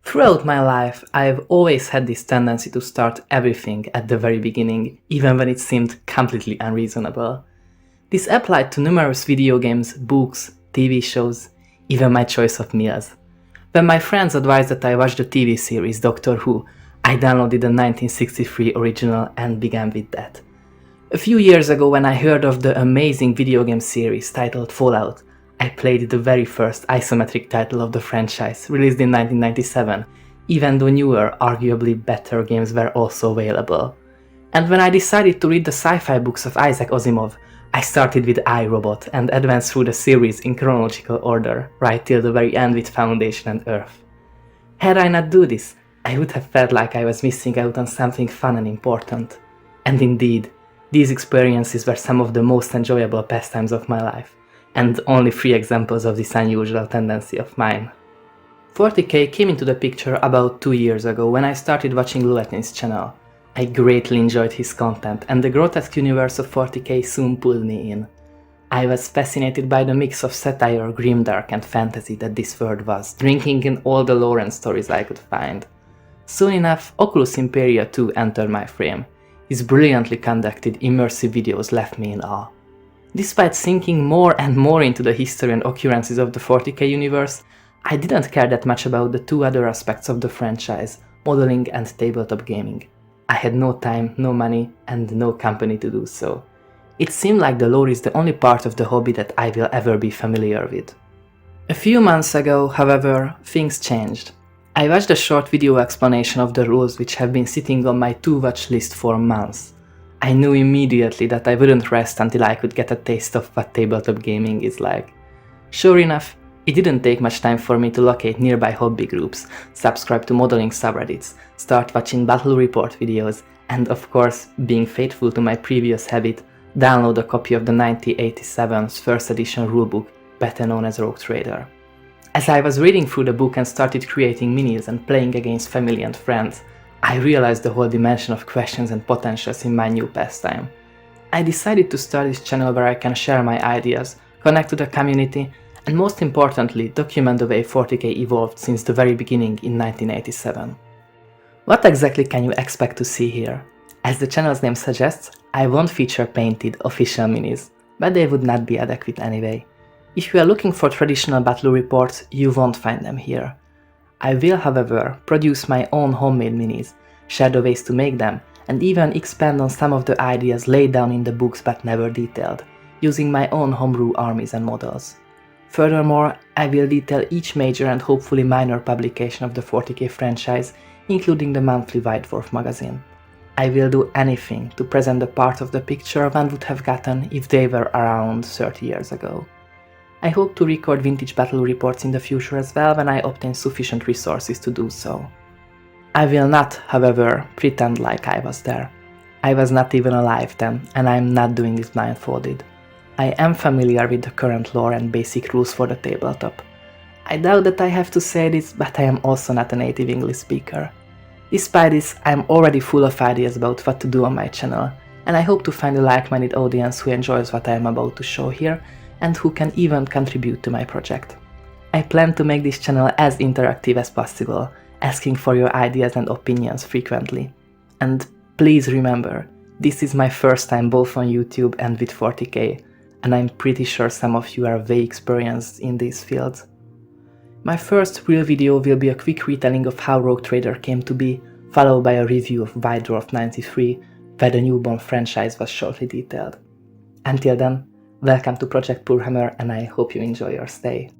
Throughout my life, I've always had this tendency to start everything at the very beginning, even when it seemed completely unreasonable. This applied to numerous video games, books, TV shows, even my choice of meals. When my friends advised that I watch the TV series Doctor Who, I downloaded the 1963 original and began with that. A few years ago, when I heard of the amazing video game series titled Fallout, I played the very first isometric title of the franchise, released in 1997, even though newer, arguably better games were also available. And when I decided to read the sci-fi books of Isaac Asimov, I started with iRobot and advanced through the series in chronological order, right till the very end with Foundation and Earth. Had I not do this, I would have felt like I was missing out on something fun and important. And indeed, these experiences were some of the most enjoyable pastimes of my life, and only 3 examples of this unusual tendency of mine. 40k came into the picture about 2 years ago when I started watching Luetin's channel. I greatly enjoyed his content, and the grotesque universe of 40k soon pulled me in. I was fascinated by the mix of satire, grimdark and fantasy that this world was, drinking in all the lore and stories I could find. Soon enough, Oculus Imperia 2 entered my frame. His brilliantly conducted immersive videos left me in awe. Despite sinking more and more into the history and occurrences of the 40k universe, I didn't care that much about the 2 other aspects of the franchise, modeling and tabletop gaming. I had no time, no money, and no company to do so. It seemed like the lore is the only part of the hobby that I will ever be familiar with. A few months ago, however, things changed. I watched a short video explanation of the rules which have been sitting on my to-watch list for months. I knew immediately that I wouldn't rest until I could get a taste of what tabletop gaming is like. Sure enough, it didn't take much time for me to locate nearby hobby groups, subscribe to modeling subreddits, start watching battle report videos, and of course, being faithful to my previous habit, download a copy of the 1987's first edition rulebook, better known as Rogue Trader. As I was reading through the book and started creating minis and playing against family and friends, I realized the whole dimension of questions and potentials in my new pastime. I decided to start this channel where I can share my ideas, connect to the community, and most importantly, document the way 40k evolved since the very beginning in 1987. What exactly can you expect to see here? As the channel's name suggests, I won't feature painted official minis, but they would not be adequate anyway. If you are looking for traditional battle reports, you won't find them here. I will, however, produce my own homemade minis, share the ways to make them, and even expand on some of the ideas laid down in the books but never detailed, using my own homebrew armies and models. Furthermore, I will detail each major and hopefully minor publication of the 40k franchise, including the monthly White Dwarf magazine. I will do anything to present the part of the picture one would have gotten if they were around 30 years ago. I hope to record vintage battle reports in the future as well when I obtain sufficient resources to do so. I will not, however, pretend like I was there. I was not even alive then, and I am not doing this blindfolded. I am familiar with the current lore and basic rules for the tabletop. I doubt that I have to say this, but I am also not a native English speaker. Despite this, I am already full of ideas about what to do on my channel, and I hope to find a like-minded audience who enjoys what I am about to show here, and who can even contribute to my project. I plan to make this channel as interactive as possible, asking for your ideas and opinions frequently. And please remember, this is my first time both on YouTube and with 40k, and I'm pretty sure some of you are way experienced in these fields. My first real video will be a quick retelling of how Rogue Trader came to be, followed by a review of White Dwarf 93, where the newborn franchise was shortly detailed. Until then, welcome to Project Poorhammer, and I hope you enjoy your stay.